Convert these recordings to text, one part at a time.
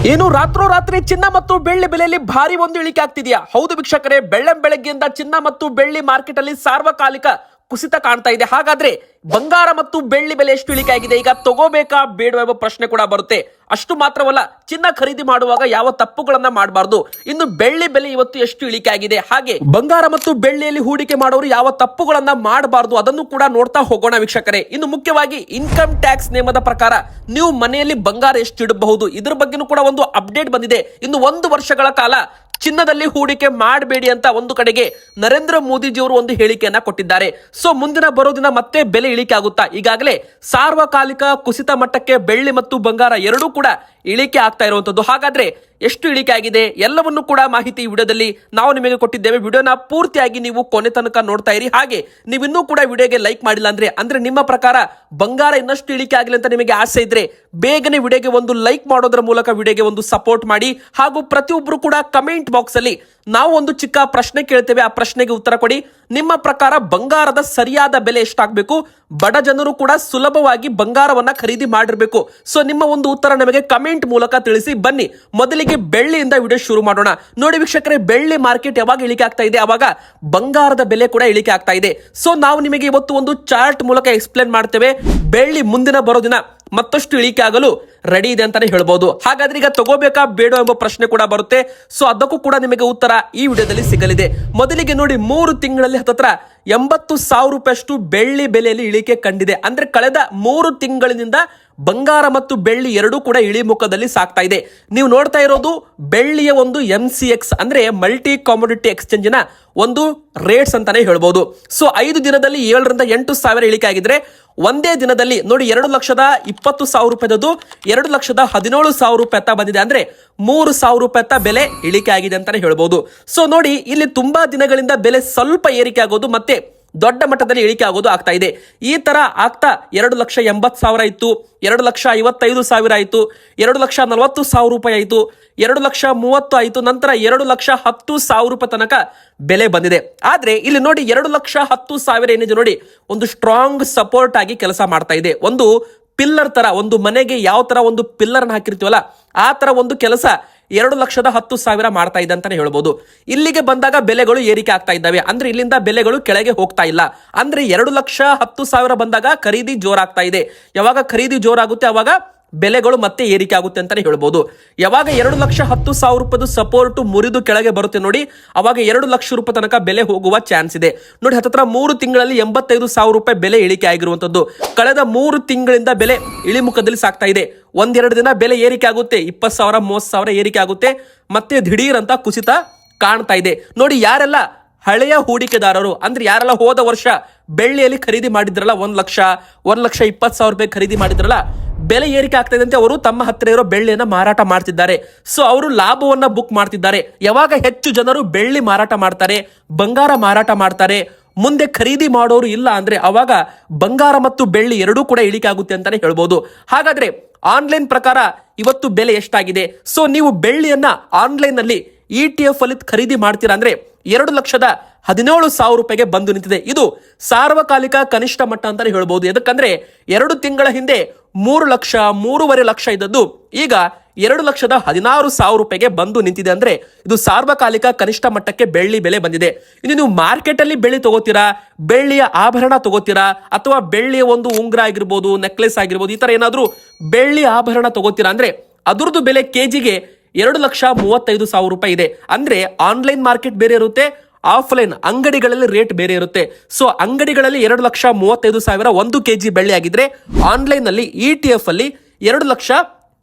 ಏನು ರಾತ್ರೋರಾತ್ರಿ ಚಿನ್ನ ಮತ್ತು ಬೆಳ್ಳಿ ಬೆಲೆಯಲ್ಲಿ ಭಾರಿ ಒಂದು ಇಳಿಕೆ ಆಗ್ತಿದೆಯಾ? ಹೌದು ವೀಕ್ಷಕರೇ, ಬೆಳಗ್ಗೆಯಿಂದ ಚಿನ್ನ ಮತ್ತು ಬೆಳ್ಳಿ ಮಾರ್ಕೆಟ್ ಅಲ್ಲಿ ಸಾರ್ವಕಾಲಿಕ ಕುಸಿತ ಕಾಣ್ತಾ ಇದೆ. ಹಾಗಾದ್ರೆ ಬಂಗಾರ ಮತ್ತು ಬೆಳ್ಳಿ ಬೆಲೆ ಎಷ್ಟು ಇಳಿಕೆ ಆಗಿದೆ? ಈಗ ತಗೋಬೇಕಾ ಬೇಡವಾ ಎಂಬ ಪ್ರಶ್ನೆ ಕೂಡ ಬರುತ್ತೆ. ಅಷ್ಟು ಮಾತ್ರವಲ್ಲ, ಚಿನ್ನ ಖರೀದಿ ಮಾಡುವಾಗ ಯಾವ ತಪ್ಪುಗಳನ್ನ ಮಾಡಬಾರ್ದು. ಇನ್ನು ಬೆಳ್ಳಿ ಬೆಲೆ ಇವತ್ತು ಎಷ್ಟು ಇಳಿಕೆ ಆಗಿದೆ, ಹಾಗೆ ಬಂಗಾರ ಮತ್ತು ಬೆಳ್ಳಿಯಲ್ಲಿ ಹೂಡಿಕೆ ಮಾಡೋರು ಯಾವ ತಪ್ಪುಗಳನ್ನ ಮಾಡಬಾರ್ದು, ಅದನ್ನು ಕೂಡ ನೋಡ್ತಾ ಹೋಗೋಣ ವೀಕ್ಷಕರೇ. ಇನ್ನು ಮುಖ್ಯವಾಗಿ ಇನ್ಕಮ್ ಟ್ಯಾಕ್ಸ್ ನಿಯಮದ ಪ್ರಕಾರ ನೀವು ಮನೆಯಲ್ಲಿ ಬಂಗಾರ ಎಷ್ಟು ಇಡಬಹುದು, ಇದ್ರ ಬಗ್ಗೆನೂ ಕೂಡ ಒಂದು ಅಪ್ಡೇಟ್ ಬಂದಿದೆ. ಇನ್ನು 1 ವರ್ಷಗಳ ಕಾಲ ಚಿನ್ನದಲ್ಲಿ ಹೂಡಿಕೆ ಮಾಡಬೇಡಿ ಅಂತ ಒಂದು ಕಡೆಗೆ ನರೇಂದ್ರ ಮೋದಿಜಿಯವರು ಒಂದು ಹೇಳಿಕೆಯನ್ನ ಕೊಟ್ಟಿದ್ದಾರೆ. ಸೊ ಮುಂದಿನ ಬರೋ ದಿನ ಮತ್ತೆ ಬೆಲೆ ಇಳಿಕೆ ಆಗುತ್ತಾ? ಈಗಾಗಲೇ ಸಾರ್ವಕಾಲಿಕ ಕುಸಿತ ಮಟ್ಟಕ್ಕೆ ಬೆಳ್ಳಿ ಮತ್ತು ಬಂಗಾರ ಎರಡೂ ಕೂಡ ಇಳಿಕೆ ಆಗ್ತಾ ಇರುವಂತದ್ದು. ಹಾಗಾದ್ರೆ ಎಷ್ಟು ಇಳಿಕೆ ಆಗಿದೆ ಎಲ್ಲವನ್ನು ಕೂಡ ಮಾಹಿತಿ ವಿಡಿಯೋದಲ್ಲಿ ನಾವು ನಿಮಗೆ ಕೊಟ್ಟಿದ್ದೇವೆ. ವಿಡಿಯೋನ ಪೂರ್ತಿಯಾಗಿ ನೀವು ಕೊನೆ ತನಕ ನೋಡ್ತಾ ಇರಿ. ಹಾಗೆ ನೀವಿನ್ನೂ ಕೂಡ ವಿಡಿಯೋಗೆ ಲೈಕ್ ಮಾಡಿಲ್ಲ ಅಂದ್ರೆ ನಿಮ್ಮ ಪ್ರಕಾರ ಬಂಗಾರ ಇನ್ನಷ್ಟು ಇಳಿಕೆ ಆಗಲಿ ಅಂತ ನಿಮಗೆ ಆಸೆ ಇದ್ರೆ ಬೇಗನೆ ವಿಡಿಯೋಗೆ ಒಂದು ಲೈಕ್ ಮಾಡೋದ್ರ ಮೂಲಕ ವಿಡಿಯೋಗೆ ಒಂದು ಸಪೋರ್ಟ್ ಮಾಡಿ. ಹಾಗೂ ಪ್ರತಿಯೊಬ್ಬರು ಕೂಡ ಕಮೆಂಟ್ ಬಾಕ್ಸ್ ಅಲ್ಲಿ ನಾವು ಒಂದು ಚಿಕ್ಕ ಪ್ರಶ್ನೆ ಕೇಳ್ತೇವೆ, ಆ ಪ್ರಶ್ನೆಗೆ ಉತ್ತರ ಕೊಡಿ. ನಿಮ್ಮ ಪ್ರಕಾರ ಬಂಗಾರದ ಸರಿಯಾದ ಬೆಲೆ ಎಷ್ಟಾಗಬೇಕು? ಬಡ ಜನರು ಕೂಡ ಸುಲಭವಾಗಿ ಬಂಗಾರವನ್ನ ಖರೀದಿ ಮಾಡಿರಬೇಕು. ಸೊ ನಿಮ್ಮ ಒಂದು ಉತ್ತರ ನಮಗೆ ಕಮೆಂಟ್ ಮೂಲಕ ತಿಳಿಸಿ. ಬನ್ನಿ ಮೊದಲಿಗೆ ಬೆಳ್ಳಿಯಿಂದ ವಿಡಿಯೋ ಶುರು ಮಾಡೋಣ. ನೋಡಿ ವೀಕ್ಷಕರೇ, ಬೆಳ್ಳಿ ಮಾರ್ಕೆಟ್ ಯಾವಾಗ ಇಳಿಕೆ ಆಗ್ತಾ ಇದೆ ಅವಾಗ ಬಂಗಾರದ ಬೆಲೆ ಕೂಡ ಇಳಿಕೆ ಆಗ್ತಾ ಇದೆ. ಸೊ ನಾವು ನಿಮಗೆ ಇವತ್ತು ಒಂದು ಚಾರ್ಟ್ ಮೂಲಕ ಎಕ್ಸ್ಪ್ಲೇನ್ ಮಾಡ್ತೇವೆ. ಬೆಳ್ಳಿ ಮುಂದಿನ ಬರೋ ದಿನ ಮತ್ತಷ್ಟು ಇಳಿಕೆ ಆಗಲು ರೆಡಿ ಇದೆ ಅಂತಾನೆ ಹೇಳ್ಬಹುದು. ಹಾಗಾದ್ರೆ ಈಗ ತಗೋಬೇಕಾ ಬೇಡ ಎಂಬ ಪ್ರಶ್ನೆ ಕೂಡ ಬರುತ್ತೆ. ಸೊ ಅದಕ್ಕೂ ಕೂಡ ನಿಮಗೆ ಉತ್ತರ ಈ ವಿಡಿಯೋದಲ್ಲಿ ಸಿಗಲಿದೆ. ಮೊದಲಿಗೆ ನೋಡಿ, 3 ತಿಂಗಳಲ್ಲಿ ಹತ್ತತ್ರ 80,000 ರೂಪಾಯಿಯಷ್ಟು ಬೆಳ್ಳಿ ಬೆಲೆಯಲ್ಲಿ ಇಳಿಕೆ ಕಂಡಿದೆ. ಅಂದ್ರೆ ಕಳೆದ 3 ತಿಂಗಳಿನಿಂದ ಬಂಗಾರ ಮತ್ತು ಬೆಳ್ಳಿ ಎರಡೂ ಕೂಡ ಇಳಿಮುಖದಲ್ಲಿ ಸಾಗ್ತಾ ಇದೆ. ನೀವು ನೋಡ್ತಾ ಇರೋದು ಬೆಳ್ಳಿಯ ಒಂದು MCX ಅಂದ್ರೆ ಮಲ್ಟಿ ಕಾಮೋಡಿಟಿ ಎಕ್ಸ್ಚೇಂಜಿನ ಒಂದು ರೇಟ್ಸ್ ಅಂತಾನೆ ಹೇಳ್ಬಹುದು. ಸೊ 5 ದಿನದಲ್ಲಿ 7 ರಿಂದ 8 ಸಾವಿರ ಇಳಿಕೆ ಆಗಿದ್ರೆ ಒಂದೇ ದಿನದಲ್ಲಿ ನೋಡಿ 2,20,000 ರೂಪಾಯಿದು 2,17,000 ರೂಪಾಯಿ ಅಂತ ಬಂದಿದೆ. ಅಂದ್ರೆ 3,000 ರೂಪಾಯಿ ಬೆಲೆ ಇಳಿಕೆ ಆಗಿದೆ ಅಂತಾನೆ ಹೇಳ್ಬಹುದು. ಸೊ ನೋಡಿ, ಇಲ್ಲಿ ತುಂಬಾ ದಿನಗಳಿಂದ ಬೆಲೆ ಸ್ವಲ್ಪ ಏರಿಕೆ ಆಗೋದು ಮತ್ತೆ ದೊಡ್ಡ ಮಟ್ಟದಲ್ಲಿ ಇಳಿಕೆ ಆಗೋದು ಆಗ್ತಾ ಇದೆ. ಈ ತರ ಆಗ್ತಾ 2,80,000 ಆಯ್ತು, 2,55,000 ಆಯ್ತು, 2,40,000 ರೂಪಾಯಿ ಆಯ್ತು, 2,30,000 ಆಯ್ತು, ನಂತರ 2,10,000 ರೂಪಾಯಿ ತನಕ ಬೆಲೆ ಬಂದಿದೆ. ಆದ್ರೆ ಇಲ್ಲಿ ನೋಡಿ 2,10,000 ಏನಿದೆ ನೋಡಿ, ಒಂದು ಸ್ಟ್ರಾಂಗ್ ಸಪೋರ್ಟ್ ಆಗಿ ಕೆಲಸ ಮಾಡ್ತಾ ಇದೆ. ಒಂದು ಪಿಲ್ಲರ್ ತರ, ಒಂದು ಮನೆಗೆ ಯಾವ ತರ ಒಂದು ಪಿಲ್ಲರ್ ಹಾಕಿರ್ತೀವಲ್ಲ ಆ ತರ ಒಂದು ಕೆಲಸ 2,10,000 ಮಾಡ್ತಾ ಇದೆ ಅಂತಾನೆ ಹೇಳ್ಬೋದು. ಇಲ್ಲಿಗೆ ಬಂದಾಗ ಬೆಲೆಗಳು ಏರಿಕೆ ಆಗ್ತಾ ಇದ್ದಾವೆ. ಅಂದ್ರೆ ಇಲ್ಲಿಂದ ಬೆಲೆಗಳು ಕೆಳಗೆ ಹೋಗ್ತಾ ಇಲ್ಲ. ಅಂದ್ರೆ 2,10,000 ಬಂದಾಗ ಖರೀದಿ ಜೋರಾಗ್ತಾ ಇದೆ. ಯಾವಾಗ ಖರೀದಿ ಜೋರಾಗುತ್ತೆ ಅವಾಗ ಬೆಲೆಗಳು ಮತ್ತೆ ಏರಿಕೆ ಆಗುತ್ತೆ ಅಂತಾನೆ ಹೇಳ್ಬೋದು. ಯಾವಾಗ 2,10,000 ರೂಪಾಯಿದು ಸಪೋರ್ಟ್ ಮುರಿದು ಕೆಳಗೆ ಬರುತ್ತೆ ನೋಡಿ, ಅವಾಗ 2,00,000 ರೂಪಾಯಿ ತನಕ ಬೆಲೆ ಹೋಗುವ ಚಾನ್ಸ್ ಇದೆ. ನೋಡಿ, ಹತ್ತತ್ರ 3 ತಿಂಗಳಲ್ಲಿ 85,000 ರೂಪಾಯಿ ಬೆಲೆ ಇಳಿಕೆ ಆಗಿರುವಂತದ್ದು. ಕಳೆದ 3 ತಿಂಗಳಿಂದ ಬೆಲೆ ಇಳಿಮುಖದಲ್ಲಿ ಸಾಗ್ತಾ ಇದೆ. 1-2 ದಿನ ಬೆಲೆ ಏರಿಕೆ ಆಗುತ್ತೆ, 20,000 30,000 ಏರಿಕೆ ಆಗುತ್ತೆ, ಮತ್ತೆ ದಿಢೀರ್ ಅಂತ ಕುಸಿತ ಕಾಣ್ತಾ ಇದೆ. ನೋಡಿ, ಯಾರೆಲ್ಲ ಹಳೆಯ ಹೂಡಿಕೆದಾರರು ಅಂದ್ರೆ ಯಾರೆಲ್ಲ ಹೋದ ವರ್ಷ ಬೆಳ್ಳಿಯಲ್ಲಿ ಖರೀದಿ ಮಾಡಿದ್ರಲ್ಲ 1,20,000 ರೂಪಾಯಿ ಖರೀದಿ ಮಾಡಿದ್ರಲ್ಲ, ಬೆಲೆ ಏರಿಕೆ ಆಗ್ತಾ ಇದೆ ಅವರು ತಮ್ಮ ಹತ್ತಿರ ಇರೋ ಬೆಳ್ಳಿಯನ್ನ ಮಾರಾಟ ಮಾಡ್ತಿದ್ದಾರೆ. ಸೊ ಅವರು ಲಾಭವನ್ನ ಬುಕ್ ಮಾಡ್ತಿದ್ದಾರೆ. ಯಾವಾಗ ಹೆಚ್ಚು ಜನರು ಬೆಳ್ಳಿ ಮಾರಾಟ ಮಾಡ್ತಾರೆ, ಬಂಗಾರ ಮಾರಾಟ ಮಾಡ್ತಾರೆ, ಮುಂದೆ ಖರೀದಿ ಮಾಡೋರು ಇಲ್ಲ ಅಂದ್ರೆ ಅವಾಗ ಬಂಗಾರ ಮತ್ತು ಬೆಳ್ಳಿ ಎರಡೂ ಕೂಡ ಇಳಿಕೆ ಆಗುತ್ತೆ ಅಂತಾನೆ ಹೇಳ್ಬೋದು. ಹಾಗಾದ್ರೆ ಆನ್ಲೈನ್ ಪ್ರಕಾರ ಇವತ್ತು ಬೆಲೆ ಎಷ್ಟಾಗಿದೆ? ಸೊ ನೀವು ಬೆಳ್ಳಿಯನ್ನ ಆನ್ಲೈನ್ ನಲ್ಲಿ ETF ಅಲ್ಲಿ ಖರೀದಿ ಮಾಡ್ತೀರಾ ಅಂದ್ರೆ 2,17,000 ರೂಪಾಯಿಗೆ ಬಂದು ನಿಂತಿದೆ. ಇದು ಸಾರ್ವಕಾಲಿಕ ಕನಿಷ್ಠ ಮಟ್ಟ ಅಂತಾನೆ ಹೇಳ್ಬಹುದು. ಯಾಕಂದ್ರೆ 2 ತಿಂಗಳ ಹಿಂದೆ 3 ಲಕ್ಷ 3.5 ಲಕ್ಷ ಇದ್ದದ್ದು ಈಗ 2,16,000 ರೂಪಾಯಿಗೆ ಬಂದು ನಿಂತಿದೆ. ಅಂದ್ರೆ ಇದು ಸಾರ್ವಕಾಲಿಕ ಕನಿಷ್ಠ ಮಟ್ಟಕ್ಕೆ ಬೆಳ್ಳಿ ಬೆಲೆ ಬಂದಿದೆ. ಇನ್ನು ನೀವು ಮಾರ್ಕೆಟ್ ಅಲ್ಲಿ ಬೆಳ್ಳಿ ತಗೋತೀರಾ, ಬೆಳ್ಳಿಯ ಆಭರಣ ತಗೋತೀರಾ, ಅಥವಾ ಬೆಳ್ಳಿಯ ಒಂದು ಉಂಗುರ ಆಗಿರ್ಬೋದು, ನೆಕ್ಲೆಸ್ ಆಗಿರ್ಬೋದು, ಈ ತರ ಏನಾದ್ರೂ ಬೆಳ್ಳಿ ಆಭರಣ ತಗೋತೀರಾ ಅಂದ್ರೆ ಅದ್ರದ್ದು ಬೆಲೆ ಕೆಜಿಗೆ 2,35,000 ರೂಪಾಯಿ ಇದೆ. ಅಂದ್ರೆ ಆನ್ಲೈನ್ ಮಾರ್ಕೆಟ್ ಬೇರೆ ಇರುತ್ತೆ, ಆಫ್ಲೈನ್ ಅಂಗಡಿಗಳಲ್ಲಿ ರೇಟ್ ಬೇರೆ ಇರುತ್ತೆ. ಸೊ ಅಂಗಡಿಗಳಲ್ಲಿ 2,35,000 1 kg ಬೆಳ್ಳಿ ಆಗಿದ್ರೆ ಆನ್ಲೈನ್ ನಲ್ಲಿ ETF ಅಲ್ಲಿ 2,18,000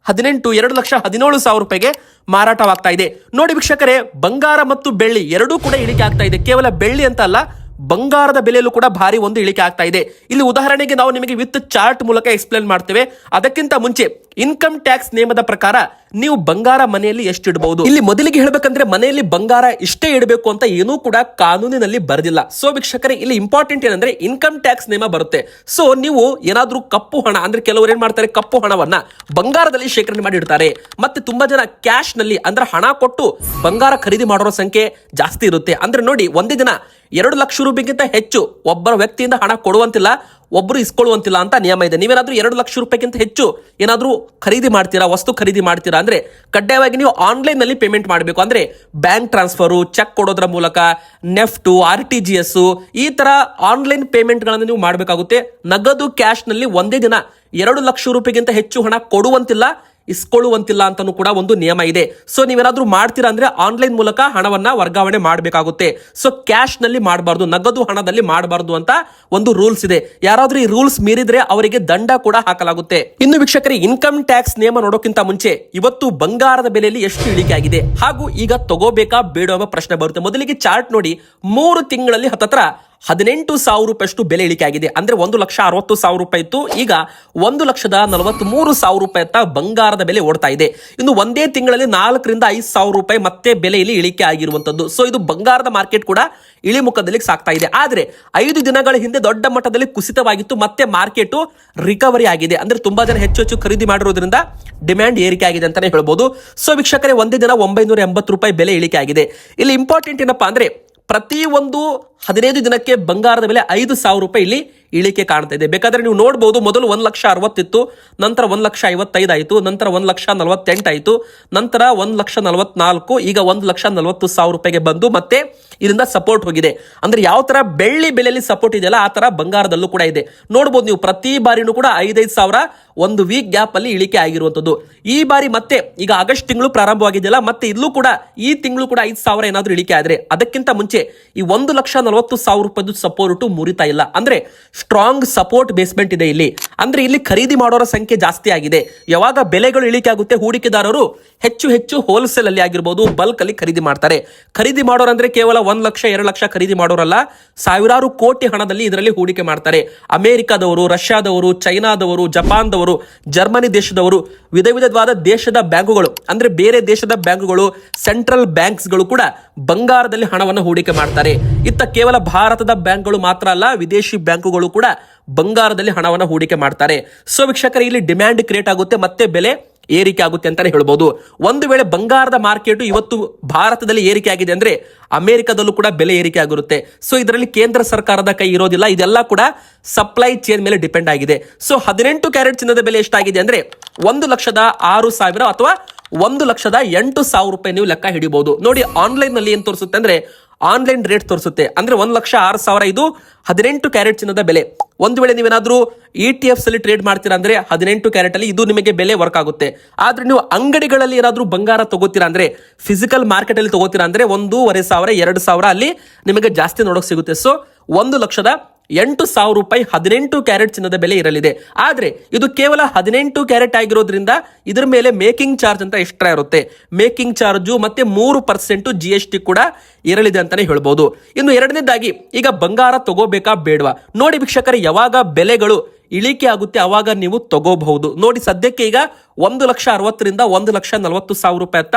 2,17,000 ರೂಪಾಯಿಗೆ ಮಾರಾಟವಾಗ್ತಾ ಇದೆ. ನೋಡಿ ವೀಕ್ಷಕರೇ, ಬಂಗಾರ ಮತ್ತು ಬೆಳ್ಳಿ ಎರಡೂ ಕೂಡ ಇಳಿಕೆ ಆಗ್ತಾ ಇದೆ. ಕೇವಲ ಬೆಳ್ಳಿ ಅಂತ ಅಲ್ಲ, ಬಂಗಾರದ ಬೆಲೆಯಲ್ಲೂ ಕೂಡ ಭಾರಿ ಒಂದು ಇಳಿಕೆ ಆಗ್ತಾ ಇದೆ. ಇಲ್ಲಿ ಉದಾಹರಣೆಗೆ ನಾವು ನಿಮಗೆ ವಿತ್ ಚಾರ್ಟ್ ಮೂಲಕ ಎಕ್ಸ್ಪ್ಲೇನ್ ಮಾಡ್ತೇವೆ. ಅದಕ್ಕಿಂತ ಮುಂಚೆ ಇನ್ಕಮ್ ಟ್ಯಾಕ್ಸ್ ನಿಯಮದ ಪ್ರಕಾರ ನೀವು ಬಂಗಾರ ಮನೆಯಲ್ಲಿ ಎಷ್ಟು ಇಡಬಹುದು? ಇಲ್ಲಿ ಮೊದಲಿಗೆ ಹೇಳ್ಬೇಕಂದ್ರೆ ಮನೆಯಲ್ಲಿ ಬಂಗಾರ ಇಷ್ಟೇ ಇಡಬೇಕು ಅಂತ ಏನೂ ಕೂಡ ಕಾನೂನಿನಲ್ಲಿ ಬರೆದಿಲ್ಲ. ಸೊ ವೀಕ್ಷಕರೇ, ಇಲ್ಲಿ ಇಂಪಾರ್ಟೆಂಟ್ ಏನಂದ್ರೆ ಇನ್ಕಮ್ ಟ್ಯಾಕ್ಸ್ ನಿಯಮ ಬರುತ್ತೆ. ಸೊ ನೀವು ಏನಾದ್ರೂ ಕಪ್ಪು ಹಣ ಅಂದ್ರೆ ಕೆಲವರು ಏನ್ ಮಾಡ್ತಾರೆ, ಕಪ್ಪು ಹಣವನ್ನ ಬಂಗಾರದಲ್ಲಿ ಶೇಖರಣೆ ಮಾಡಿ ಇಡ್ತಾರೆ. ಮತ್ತೆ ತುಂಬಾ ಜನ ಕ್ಯಾಶ್ ನಲ್ಲಿ ಅಂದ್ರೆ ಹಣ ಕೊಟ್ಟು ಬಂಗಾರ ಖರೀದಿ ಮಾಡೋರ ಸಂಖ್ಯೆ ಜಾಸ್ತಿ ಇರುತ್ತೆ. ಅಂದ್ರೆ ನೋಡಿ, ಒಂದೇ ದಿನ 2 ಲಕ್ಷ ರೂಪಾಯಿಗಿಂತ ಹೆಚ್ಚು ಒಬ್ಬರ ವ್ಯಕ್ತಿಯಿಂದ ಹಣ ಕೊಡುವಂತಿಲ್ಲ. ಒಬ್ರು ಇಸ್ಕೊಳ್ಳುವಂತಿಲ್ಲ ಅಂತ ನಿಯಮ ಇದೆ. ನೀವೇನಾದ್ರೂ 2 ಲಕ್ಷ ರೂಪಾಯಿಗಿಂತ ಹೆಚ್ಚು ಏನಾದ್ರೂ ಖರೀದಿ ಮಾಡ್ತೀರಾ, ವಸ್ತು ಖರೀದಿ ಮಾಡ್ತೀರಾ ಅಂದ್ರೆ ಕಡ್ಡಾಯವಾಗಿ ನೀವು ಆನ್ಲೈನ್ ನಲ್ಲಿ ಪೇಮೆಂಟ್ ಮಾಡಬೇಕು. ಅಂದ್ರೆ ಬ್ಯಾಂಕ್ ಟ್ರಾನ್ಸ್ಫರು, ಚೆಕ್ ಕೊಡೋದ್ರ ಮೂಲಕ, ನೆಫ್ಟ್, RTGS ಈ ತರ ಆನ್ಲೈನ್ ಪೇಮೆಂಟ್ ಗಳನ್ನು ನೀವು ಮಾಡಬೇಕಾಗುತ್ತೆ. ನಗದು ಕ್ಯಾಶ್ ನಲ್ಲಿ ಒಂದೇ ದಿನ 2 ಲಕ್ಷ ರೂಪಾಯಿಗಿಂತ ಹೆಚ್ಚು ಹಣ ಕೊಡುವಂತಿಲ್ಲ, ಇಸ್ಕೊಳ್ಳುವಂತಿಲ್ಲ ಅಂತಾನೂ ಕೂಡ ಒಂದು ನಿಯಮ ಇದೆ. ಸೊ ನೀವೇನಾದ್ರೂ ಮಾಡ್ತೀರಾ ಅಂದ್ರೆ ಆನ್ಲೈನ್ ಮೂಲಕ ಹಣವನ್ನ ವರ್ಗಾವಣೆ ಮಾಡಬೇಕಾಗುತ್ತೆ. ಸೊ ಕ್ಯಾಶ್ ನಲ್ಲಿ ಮಾಡಬಾರ್ದು, ನಗದು ಹಣದಲ್ಲಿ ಮಾಡಬಾರ್ದು ಅಂತ ಒಂದು ರೂಲ್ಸ್ ಇದೆ. ಯಾರಾದ್ರೂ ಈ ರೂಲ್ಸ್ ಮೀರಿದ್ರೆ ಅವರಿಗೆ ದಂಡ ಕೂಡ ಹಾಕಲಾಗುತ್ತೆ. ಇನ್ನು ವೀಕ್ಷಕರೇ, ಇನ್ಕಮ್ ಟ್ಯಾಕ್ಸ್ ನಿಯಮ ನೋಡೋಕ್ಕಿಂತ ಮುಂಚೆ ಇವತ್ತು ಬಂಗಾರದ ಬೆಲೆಯಲ್ಲಿ ಎಷ್ಟು ಇಳಿಕೆ ಆಗಿದೆ ಹಾಗೂ ಈಗ ತಗೋಬೇಕಾ ಬೇಡ ಎಂಬ ಪ್ರಶ್ನೆ ಬರುತ್ತೆ. ಮೊದಲಿಗೆ ಚಾರ್ಟ್ ನೋಡಿ, 3 ತಿಂಗಳಲ್ಲಿ ಹತ್ತತ್ರ 18,000 ರೂಪಾಯಿಯಷ್ಟು ಬೆಲೆ ಇಳಿಕೆ ಆಗಿದೆ. ಅಂದ್ರೆ 1,60,000 ರೂಪಾಯಿ ಇತ್ತು, ಈಗ 1,43,000 ರೂಪಾಯಿ ಅಂತ ಬಂಗಾರದ ಬೆಲೆ ಓಡ್ತಾ ಇದೆ. ಇನ್ನು ಒಂದೇ ತಿಂಗಳಲ್ಲಿ 4ರಿಂದ 5,000 ರೂಪಾಯಿ ಮತ್ತೆ ಬೆಲೆಯಲ್ಲಿ ಇಳಿಕೆ ಆಗಿರುವಂತದ್ದು. ಸೊ ಇದು ಬಂಗಾರದ ಮಾರ್ಕೆಟ್ ಕೂಡ ಇಳಿಮುಖದಲ್ಲಿ ಸಾಗ್ತಾ ಇದೆ. ಆದ್ರೆ 5 ದಿನಗಳ ಹಿಂದೆ ದೊಡ್ಡ ಮಟ್ಟದಲ್ಲಿ ಕುಸಿತವಾಗಿತ್ತು, ಮತ್ತೆ ಮಾರ್ಕೆಟ್ ರಿಕವರಿ ಆಗಿದೆ. ಅಂದ್ರೆ ತುಂಬಾ ಜನ ಹೆಚ್ಚು ಖರೀದಿ ಮಾಡಿರೋದ್ರಿಂದ ಡಿಮ್ಯಾಂಡ್ ಏರಿಕೆ ಆಗಿದೆ ಅಂತಾನೆ ಹೇಳ್ಬೋದು. ಸೊ ವೀಕ್ಷಕರೇ, ಒಂದೇ ದಿನ 980 ರೂಪಾಯಿ ಬೆಲೆ ಇಳಿಕೆ ಆಗಿದೆ. ಇಲ್ಲಿ ಇಂಪಾರ್ಟೆಂಟ್ ಏನಪ್ಪಾ ಅಂದ್ರೆ ಪ್ರತಿ ಒಂದು 15 ದಿನಕ್ಕೆ ಬಂಗಾರದ ಬೆಲೆ 5,000 ರೂಪಾಯಿ ಇಲ್ಲಿ ಇಳಿಕೆ ಕಾಣ್ತಾ ಇದೆ. ಬೇಕಾದ್ರೆ ನೀವು ನೋಡಬಹುದು, ಮೊದಲು 1,60,000 ಇತ್ತು, ನಂತರ 1,55,000 ಆಯಿತು, ನಂತರ 1,48,000 ಆಯಿತು, ನಂತರ 1,44,000, ಈಗ 1,40,000 ರೂಪಾಯಿಗೆ ಬಂದು ಮತ್ತೆ ಇದರಿಂದ ಸಪೋರ್ಟ್ ಹೋಗಿದೆ. ಅಂದ್ರೆ ಯಾವ ತರ ಬೆಳ್ಳಿ ಬೆಲೆಯಲ್ಲಿ ಸಪೋರ್ಟ್ ಇದೆಯಲ್ಲ ಆ ತರ ಬಂಗಾರದಲ್ಲೂ ಕೂಡ ಇದೆ. ನೋಡಬಹುದು ನೀವು, ಪ್ರತಿ ಬಾರಿನೂ ಕೂಡ 5,000 ಒಂದು ವೀಕ್ ಗ್ಯಾಪ್ ಅಲ್ಲಿ ಇಳಿಕೆ ಆಗಿರುವಂತದ್ದು. ಈ ಬಾರಿ ಮತ್ತೆ ಈಗ ಆಗಸ್ಟ್ ತಿಂಗಳು ಪ್ರಾರಂಭವಾಗಿದೆಯಲ್ಲ, ಮತ್ತೆ ಇಲ್ಲೂ ಕೂಡ ಈ ತಿಂಗಳು ಕೂಡ 5,000 ಏನಾದ್ರೂ ಇಳಿಕೆ ಆದ್ರೆ, ಅದಕ್ಕಿಂತ ಮುಂಚೆ ಈ 1,40,000 ರೂಪಾಯಿ ಸಪೋರ್ಟ್ ಮುರಿತಾ ಇಲ್ಲ. ಅಂದ್ರೆ ಸ್ಟ್ರಾಂಗ್ ಸಪೋರ್ಟ್ ಬೇಸ್ಮೆಂಟ್ ಇದೆ ಇಲ್ಲಿ. ಅಂದ್ರೆ ಇಲ್ಲಿ ಖರೀದಿ ಮಾಡೋರ ಸಂಖ್ಯೆ ಜಾಸ್ತಿ ಆಗಿದೆ. ಯಾವಾಗ ಬೆಲೆಗಳು ಇಳಿಕೆ ಆಗುತ್ತೆ, ಹೂಡಿಕೆದಾರರು ಹೆಚ್ಚು ಹೋಲ್ಸೇಲ್ ಅಲ್ಲಿ ಆಗಿರ್ಬೋದು, ಬಲ್ಕ್ ಅಲ್ಲಿ ಖರೀದಿ ಮಾಡ್ತಾರೆ. ಖರೀದಿ ಮಾಡೋರು ಅಂದ್ರೆ ಕೇವಲ 1 ಲಕ್ಷ 2 ಲಕ್ಷ ಖರೀದಿ ಮಾಡೋರಲ್ಲ, ಸಾವಿರಾರು ಕೋಟಿ ಹಣದಲ್ಲಿ ಇದರಲ್ಲಿ ಹೂಡಿಕೆ ಮಾಡ್ತಾರೆ. ಅಮೆರಿಕದವರು, ರಷ್ಯಾದವರು, ಚೈನಾದವರು, ಜಪಾನ್ದವರು, ಜರ್ಮನಿ ದೇಶದವರು, ವಿಧವಾದ ದೇಶದ ಬ್ಯಾಂಕುಗಳು, ಅಂದ್ರೆ ಬೇರೆ ದೇಶದ ಬ್ಯಾಂಕುಗಳು, ಸೆಂಟ್ರಲ್ ಬ್ಯಾಂಕ್ಸ್ಗಳು ಕೂಡ ಬಂಗಾರದಲ್ಲಿ ಹಣವನ್ನು ಹೂಡಿಕೆ ಮಾಡ್ತಾರೆ. ಇತ್ತ ಕೇವಲ ಭಾರತದ ಬ್ಯಾಂಕ್ಗಳು ಮಾತ್ರ ಅಲ್ಲ, ವಿದೇಶಿ ಬ್ಯಾಂಕುಗಳು ಕೂಡ ಬಂಗಾರದಲ್ಲಿ ಹಣವನ್ನು ಹೂಡಿಕೆ ಮಾಡ್ತಾರೆ. ಸೊ ವೀಕ್ಷಕರೇ, ಇಲ್ಲಿ ಡಿಮ್ಯಾಂಡ್ ಕ್ರಿಯೇಟ್ ಆಗುತ್ತೆ, ಮತ್ತೆ ಬೆಲೆ ಏರಿಕೆ ಆಗುತ್ತೆ ಅಂತಾನೆ ಹೇಳ್ಬೋದು. ಒಂದು ವೇಳೆ ಬಂಗಾರದ ಮಾರ್ಕೆಟ್ ಇವತ್ತು ಭಾರತದಲ್ಲಿ ಏರಿಕೆ ಆಗಿದೆ ಅಂದ್ರೆ ಅಮೆರಿಕದಲ್ಲೂ ಕೂಡ ಬೆಲೆ ಏರಿಕೆ ಆಗಿರುತ್ತೆ. ಸೊ ಇದರಲ್ಲಿ ಕೇಂದ್ರ ಸರ್ಕಾರದ ಕೈ ಇರೋದಿಲ್ಲ, ಇದೆಲ್ಲ ಕೂಡ ಸಪ್ಲೈ ಚೇನ್ ಮೇಲೆ ಡಿಪೆಂಡ್ ಆಗಿದೆ. ಸೊ 18 ಕ್ಯಾರೆಟ್ ಚಿನ್ನದ ಬೆಲೆ ಎಷ್ಟಾಗಿದೆ ಅಂದ್ರೆ 1,06,000 ಅಥವಾ 1,08,000 ರೂಪಾಯಿ ನೀವು ಲೆಕ್ಕ ಹಿಡಿಬಹುದು. ನೋಡಿ, ಆನ್ಲೈನ್ ನಲ್ಲಿ ಏನ್ ತೋರಿಸುತ್ತೆ ಅಂದ್ರೆ ಆನ್ಲೈನ್ ರೇಟ್ ತೋರಿಸುತ್ತೆ. ಅಂದ್ರೆ 1,06,000 ಇದು 18 ಕ್ಯಾರೆಟ್ ಚಿನ್ನದ ಬೆಲೆ. ಒಂದು ವೇಳೆ ನೀವೇನಾದ್ರೂ ETFs ಅಲ್ಲಿ ಟ್ರೇಡ್ ಮಾಡ್ತೀರಾ ಅಂದ್ರೆ 18 ಕ್ಯಾರೆಟ್ ಅಲ್ಲಿ ಇದು ನಿಮಗೆ ಬೆಲೆ ವರ್ಕ್ ಆಗುತ್ತೆ. ಆದ್ರೆ ನೀವು ಅಂಗಡಿಗಳಲ್ಲಿ ಏನಾದ್ರೂ ಬಂಗಾರ ತಗೋತೀರಾ ಅಂದ್ರೆ, ಫಿಸಿಕಲ್ ಮಾರ್ಕೆಟ್ ಅಲ್ಲಿ ತಗೋತೀರಾ ಅಂದ್ರೆ 1,500 2,000 ಅಲ್ಲಿ ನಿಮಗೆ ಜಾಸ್ತಿ ನೋಡೋಕೆ ಸಿಗುತ್ತೆ. ಸೊ 1,08,000 ರೂಪಾಯಿ 18 ಕ್ಯಾರೆಟ್ ಚಿನ್ನದ ಬೆಲೆ ಇರಲಿದೆ. ಆದ್ರೆ ಇದು ಕೇವಲ 18 ಕ್ಯಾರೆಟ್ ಆಗಿರೋದ್ರಿಂದ ಇದರ ಮೇಲೆ ಮೇಕಿಂಗ್ ಚಾರ್ಜ್ ಅಂತ ಎಕ್ಸ್ಟ್ರಾ ಇರುತ್ತೆ. ಮೇಕಿಂಗ್ ಚಾರ್ಜು ಮತ್ತೆ 3% GST ಕೂಡ ಇರಲಿದೆ ಅಂತಾನೆ ಹೇಳ್ಬೋದು. ಇನ್ನು ಎರಡನೇದಾಗಿ, ಈಗ ಬಂಗಾರ ತಗೋಬೇಕಾ ಬೇಡವಾ ನೋಡಿ ವೀಕ್ಷಕರೇ, ಯಾವಾಗ ಬೆಲೆಗಳು ಇಳಿಕೆ ಆಗುತ್ತೆ ಅವಾಗ ನೀವು ತಗೋಬಹುದು. ನೋಡಿ, ಸದ್ಯಕ್ಕೆ ಈಗ 1,60,000ರಿಂದ 1,40,000 ರೂಪಾಯಿ ಅಂತ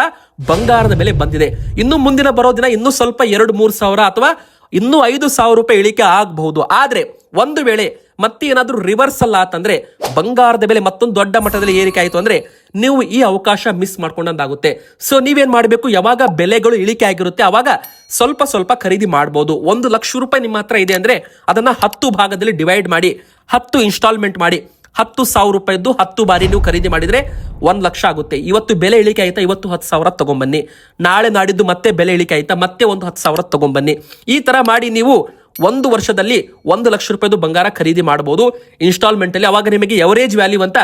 ಬಂಗಾರದ ಬೆಲೆ ಬಂದಿದೆ. ಇನ್ನು ಮುಂದಿನ ಬರೋ ದಿನ ಇನ್ನೂ ಸ್ವಲ್ಪ 2-3 ಸಾವಿರ ಅಥವಾ ಇನ್ನೂ 5,000 ರೂಪಾಯಿ ಇಳಿಕೆ ಆಗಬಹುದು. ಆದ್ರೆ ಒಂದು ವೇಳೆ ಮತ್ತೆ ಏನಾದ್ರೂ ರಿವರ್ಸಲ್ ಆತಂದ್ರೆ, ಬಂಗಾರದ ಬೆಲೆ ಮತ್ತೊಂದು ದೊಡ್ಡ ಮಟ್ಟದಲ್ಲಿ ಏರಿಕೆ ಆಯಿತು ಅಂದ್ರೆ ನೀವು ಈ ಅವಕಾಶ ಮಿಸ್ ಮಾಡ್ಕೊಂಡಂತಾಗುತ್ತೆ. ಸೊ ನೀವೇನ್ ಮಾಡಬೇಕು, ಯಾವಾಗ ಬೆಲೆಗಳು ಇಳಿಕೆ ಆಗಿರುತ್ತೆ ಅವಾಗ ಸ್ವಲ್ಪ ಖರೀದಿ ಮಾಡಬಹುದು. 1 ಲಕ್ಷ ರೂಪಾಯಿ ನಿಮ್ಮ ಹತ್ರ ಇದೆ ಅಂದ್ರೆ ಅದನ್ನ 10 ಭಾಗದಲ್ಲಿ ಡಿವೈಡ್ ಮಾಡಿ 10 ಇನ್ಸ್ಟಾಲ್ಮೆಂಟ್ ಮಾಡಿ 10,000 ರೂಪಾಯಿದ್ದು 10 ಬಾರಿ ನೀವು ಖರೀದಿ ಮಾಡಿದ್ರೆ 1 ಲಕ್ಷ ಆಗುತ್ತೆ. ಇವತ್ತು ಬೆಲೆ ಇಳಿಕೆ ಆಯ್ತಾ, ಇವತ್ತು 10,000 ತಗೊಂಡ್ಬನ್ನಿ. ನಾಳೆ ನಾಡಿದ್ದು ಮತ್ತೆ ಬೆಲೆ ಇಳಿಕೆ ಆಯ್ತಾ, ಮತ್ತೆ ಒಂದು 10,000 ತಗೊಂಡ್ಬನ್ನಿ. ಈ ತರ ಮಾಡಿ ನೀವು 1 ವರ್ಷದಲ್ಲಿ 1 ಲಕ್ಷ ರೂಪಾಯಿದು ಬಂಗಾರ ಖರೀದಿ ಮಾಡಬಹುದು ಇನ್ಸ್ಟಾಲ್ಮೆಂಟ್ ಅಲ್ಲಿ. ಅವಾಗ ನಿಮಗೆ ಎವರೇಜ್ ವ್ಯಾಲ್ಯೂ ಅಂತ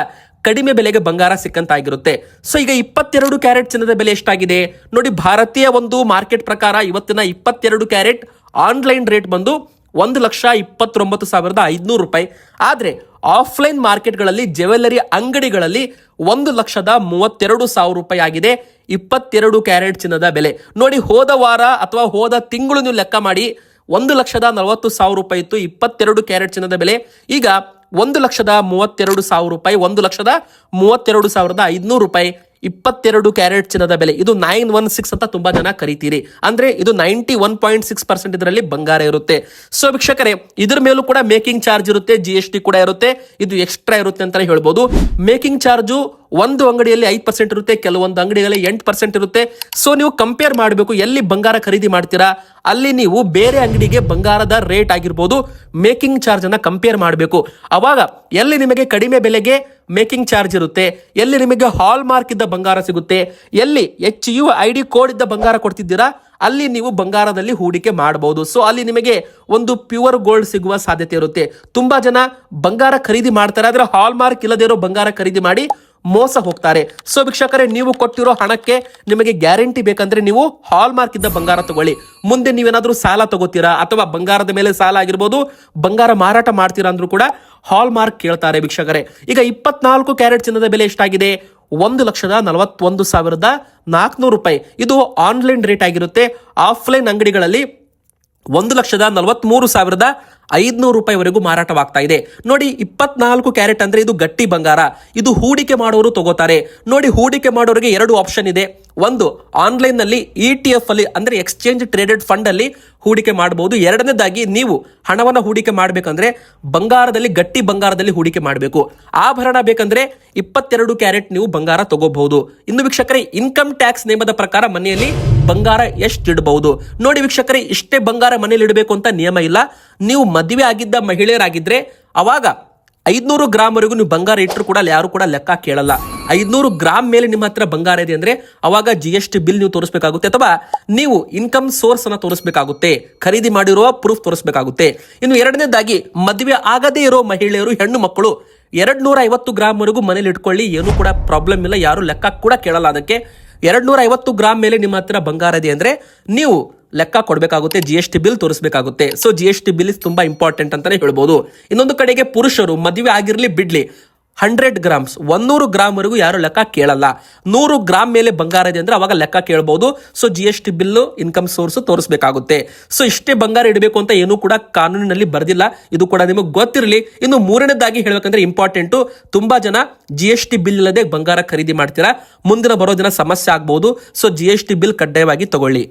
ಕಡಿಮೆ ಬೆಲೆಗೆ ಬಂಗಾರ ಸಿಕ್ಕಂತಾಗಿರುತ್ತೆ. ಸೊ ಈಗ 22 ಕ್ಯಾರೆಟ್ ಚಿನ್ನದ ಬೆಲೆ ಎಷ್ಟಾಗಿದೆ ನೋಡಿ. ಭಾರತೀಯ ಒಂದು ಮಾರ್ಕೆಟ್ ಪ್ರಕಾರ ಇವತ್ತಿನ 22 ಕ್ಯಾರೆಟ್ ಆನ್ಲೈನ್ ರೇಟ್ ಬಂದು 1,29,500 ರೂಪಾಯಿ. ಆದ್ರೆ ಆಫ್ಲೈನ್ ಮಾರ್ಕೆಟ್ಗಳಲ್ಲಿ, ಜ್ಯುವೆಲ್ಲರಿ ಅಂಗಡಿಗಳಲ್ಲಿ 1,32,000 ರೂಪಾಯಿ ಆಗಿದೆ 22 ಕ್ಯಾರೆಟ್ ಚಿನ್ನದ ಬೆಲೆ. ನೋಡಿ, ಹೋದ ವಾರ ಅಥವಾ ಹೋದ ತಿಂಗಳು ನೀವು ಲೆಕ್ಕ ಮಾಡಿ 1,40,000 ರೂಪಾಯಿ ಇತ್ತು 22 ಕ್ಯಾರೆಟ್ ಚಿನ್ನದ ಬೆಲೆ. ಈಗ 1,32,000 ರೂಪಾಯಿ, 1,32,500 ರೂಪಾಯಿ 22 ಕ್ಯಾರೆಟ್ ಚಿನ್ನದ ಬೆಲೆ ಇದು 916 ಅಂತ ತುಂಬಾ ಜನ ಕರೀತೀರಿ. ಅಂದ್ರೆ ಇದು 91.6% ಇದರಲ್ಲಿ ಬಂಗಾರ ಇರುತ್ತೆ. ಸೊ ವೀಕ್ಷಕರೇ, ಇದ್ರ ಮೇಲೂ ಕೂಡ ಮೇಕಿಂಗ್ ಚಾರ್ಜ್ ಇರುತ್ತೆ, GST ಕೂಡ ಇರುತ್ತೆ, ಇದು ಎಕ್ಸ್ಟ್ರಾ ಇರುತ್ತೆ ಅಂತಾನೆ ಹೇಳ್ಬೋದು. ಮೇಕಿಂಗ್ ಚಾರ್ಜು ಒಂದು ಅಂಗಡಿಯಲ್ಲಿ 5% ಇರುತ್ತೆ, ಕೆಲವೊಂದು ಅಂಗಡಿಗಳಲ್ಲಿ 8% ಇರುತ್ತೆ. ಸೊ ನೀವು ಕಂಪೇರ್ ಮಾಡಬೇಕು, ಎಲ್ಲಿ ಬಂಗಾರ ಖರೀದಿ ಮಾಡ್ತೀರಾ ಅಲ್ಲಿ ನೀವು ಬೇರೆ ಅಂಗಡಿಗೆ ಬಂಗಾರದ ರೇಟ್ ಆಗಿರ್ಬೋದು ಮೇಕಿಂಗ್ ಚಾರ್ಜ್ ಅನ್ನ ಕಂಪೇರ್ ಮಾಡಬೇಕು. ಅವಾಗ ಎಲ್ಲಿ ನಿಮಗೆ ಕಡಿಮೆ ಬೆಲೆಗೆ ಮೇಕಿಂಗ್ ಚಾರ್ಜ್ ಇರುತ್ತೆ, ಎಲ್ಲಿ ನಿಮಗೆ ಹಾಲ್ ಮಾರ್ಕ್ ಇದ್ದ ಬಂಗಾರ ಸಿಗುತ್ತೆ, ಎಲ್ಲಿ HUID ಕೋಡ್ ಇದ್ದ ಬಂಗಾರ ಕೊಡ್ತಿದ್ದೀರಾ ಅಲ್ಲಿ ನೀವು ಬಂಗಾರದಲ್ಲಿ ಹೂಡಿಕೆ ಮಾಡಬಹುದು. ಸೊ ಅಲ್ಲಿ ನಿಮಗೆ ಒಂದು ಪ್ಯೂರ್ ಗೋಲ್ಡ್ ಸಿಗುವ ಸಾಧ್ಯತೆ ಇರುತ್ತೆ. ತುಂಬಾ ಜನ ಬಂಗಾರ ಖರೀದಿ ಮಾಡ್ತಾರೆ, ಆದ್ರೆ ಹಾಲ್ ಮಾರ್ಕ್ ಇಲ್ಲದೆ ಇರೋ ಬಂಗಾರ ಖರೀದಿ ಮಾಡಿ ಮೋಸ ಹೋಗ್ತಾರೆ. ಸೊ ವೀಕ್ಷಕರೇ, ನೀವು ಕೊಟ್ಟಿರೋ ಹಣಕ್ಕೆ ನಿಮಗೆ ಗ್ಯಾರಂಟಿ ಬೇಕಂದ್ರೆ ನೀವು ಹಾಲ್ ಮಾರ್ಕ್ ಇದ್ದ ಬಂಗಾರ ತಗೊಳ್ಳಿ. ಮುಂದೆ ನೀವೇನಾದ್ರೂ ಸಾಲ ತಗೋತೀರಾ ಅಥವಾ ಬಂಗಾರದ ಮೇಲೆ ಸಾಲ ಆಗಿರ್ಬೋದು, ಬಂಗಾರ ಮಾರಾಟ ಮಾಡ್ತೀರಾ ಅಂದ್ರೂ ಕೂಡ ಹಾಲ್ ಮಾರ್ಕ್ ಕೇಳ್ತಾರೆ ವೀಕ್ಷಕರೇ. ಈಗ 24 ಕ್ಯಾರೆಟ್ ಚಿನ್ನದ ಬೆಲೆ ಎಷ್ಟಾಗಿದೆ? 1,41,400 ರೂಪಾಯಿ. ಇದು ಆನ್ಲೈನ್ ರೇಟ್ ಆಗಿರುತ್ತೆ. ಆಫ್ಲೈನ್ ಅಂಗಡಿಗಳಲ್ಲಿ 1,43,500 ರೂಪಾಯಿವರೆಗೂ ಮಾರಾಟವಾಗ್ತಾ ಇದೆ. ನೋಡಿ, 24 ಕ್ಯಾರೆಟ್ ಅಂದ್ರೆ ಇದು ಗಟ್ಟಿ ಬಂಗಾರ. ಇದು ಹೂಡಿಕೆ ಮಾಡೋರು ತಗೋತಾರೆ. ನೋಡಿ, ಹೂಡಿಕೆ ಮಾಡೋರಿಗೆ 2 ಆಪ್ಷನ್ ಇದೆ. ಒಂದು, ಆನ್ಲೈನ್ ನಲ್ಲಿ ETF ಅಲ್ಲಿ ಅಂದ್ರೆ ಎಕ್ಸ್ಚೇಂಜ್ ಟ್ರೇಡೆಡ್ ಫಂಡ್ ಅಲ್ಲಿ ಹೂಡಿಕೆ ಮಾಡಬಹುದು. ಎರಡನೇದಾಗಿ ನೀವು ಹಣವನ್ನ ಹೂಡಿಕೆ ಮಾಡಬೇಕಂದ್ರೆ ಬಂಗಾರದಲ್ಲಿ, ಗಟ್ಟಿ ಬಂಗಾರದಲ್ಲಿ ಹೂಡಿಕೆ ಮಾಡಬೇಕು. ಆಭರಣ ಬೇಕಂದ್ರೆ 22 ಕ್ಯಾರೆಟ್ ನೀವು ಬಂಗಾರ ತಗೋಬಹುದು. ಇನ್ನು ವೀಕ್ಷಕರೇ, ಇನ್ಕಮ್ ಟ್ಯಾಕ್ಸ್ ನಿಯಮದ ಪ್ರಕಾರ ಮನೆಯಲ್ಲಿ ಬಂಗಾರ ಎಷ್ಟು ಇಡಬಹುದು? ನೋಡಿ ವೀಕ್ಷಕರೇ, ಇಷ್ಟೇ ಬಂಗಾರ ಮನೆಯಲ್ಲಿ ಇಡಬೇಕು ಅಂತ ನಿಯಮ ಇಲ್ಲ. ನೀವು ಮದುವೆ ಆಗಿದ್ದ ಮಹಿಳೆಯರಾಗಿದ್ರೆ ಅವಾಗ 500 ಗ್ರಾಮ್ ವರೆಗೂ ನೀವು ಬಂಗಾರ ಇಟ್ಟರು ಕೂಡ ಯಾರು ಕೂಡ ಲೆಕ್ಕ ಕೇಳಲ್ಲ. 500 ಗ್ರಾಮ್ ಮೇಲೆ ನಿಮ್ಮ ಹತ್ರ ಬಂಗಾರ ಇದೆ ಅಂದ್ರೆ ಅವಾಗ GST ಬಿಲ್ ನೀವು ತೋರಿಸಬೇಕಾಗುತ್ತೆ, ಅಥವಾ ನೀವು ಇನ್ಕಮ್ ಸೋರ್ಸ್ ಅನ್ನ ತೋರಿಸಬೇಕಾಗುತ್ತೆ, ಖರೀದಿ ಮಾಡಿರುವ ಪ್ರೂಫ್ ತೋರಿಸಬೇಕಾಗುತ್ತೆ. ಇನ್ನು ಎರಡನೇದಾಗಿ, ಮದುವೆ ಆಗದೇ ಇರೋ ಮಹಿಳೆಯರು, ಹೆಣ್ಣು ಮಕ್ಕಳು 250 ಗ್ರಾಮ್ ವರೆಗೂ ಮನೇಲಿ ಇಟ್ಕೊಳ್ಳಿ, ಏನು ಕೂಡ ಪ್ರಾಬ್ಲಮ್ ಇಲ್ಲ, ಯಾರು ಲೆಕ್ಕ ಕೂಡ ಕೇಳಲ್ಲ. ಅದಕ್ಕೆ 250 ಗ್ರಾಮ್ ಮೇಲೆ ನಿಮ್ಮ ಹತ್ರ ಬಂಗಾರ ಇದೆ ಅಂದ್ರೆ ನೀವು ಲೆಕ್ಕ ಕೊಡಬೇಕಾಗುತ್ತೆ, GST ಬಿಲ್ ತೋರಿಸಬೇಕಾಗುತ್ತೆ. ಸೊ GST ಬಿಲ್ ತುಂಬಾ ಇಂಪಾರ್ಟೆಂಟ್ ಅಂತಾನೆ ಹೇಳ್ಬೋದು. ಇನ್ನೊಂದು ಕಡೆಗೆ ಪುರುಷರು ಮದುವೆ ಆಗಿರ್ಲಿ ಬಿಡ್ಲಿ 100 ಗ್ರಾಮ್ಸ್ 100 ಗ್ರಾಮ್ ವರೆಗೂ ಯಾರು ಲೆಕ್ಕ ಕೇಳಲ್ಲ. 100 ಗ್ರಾಮ್ ಮೇಲೆ ಬಂಗಾರ ಇದೆ ಅಂದ್ರೆ ಅವಾಗ ಲೆಕ್ಕ ಕೇಳಬಹುದು. So GST bill income source ತೋರಿಸಬೇಕಾಗುತ್ತೆ. ಸೊ ಇಷ್ಟೇ ಬಂಗಾರ ಇಡಬೇಕು ಅಂತ ಏನೂ ಕೂಡ ಕಾನೂನಿನಲ್ಲಿ ಬರ್ದಿಲ್ಲ, ಇದು ಕೂಡ ನಿಮಗೆ ಗೊತ್ತಿರಲಿ. ಇನ್ನು ಮೂರನೇದಾಗಿ ಹೇಳ್ಬೇಕಂದ್ರೆ ಇಂಪಾರ್ಟೆಂಟು, ತುಂಬಾ ಜನ GST ಬಿಲ್ ಇಲ್ಲದೆ ಬಂಗಾರ ಖರೀದಿ ಮಾಡ್ತೀರಾ, ಮುಂದಿನ ಬರೋ ದಿನ ಸಮಸ್ಯೆ ಆಗ್ಬಹುದು. ಸೊ GST ಬಿಲ್ ಕಡ್ಡಾಯವಾಗಿ ತಗೊಳ್ಳಿ.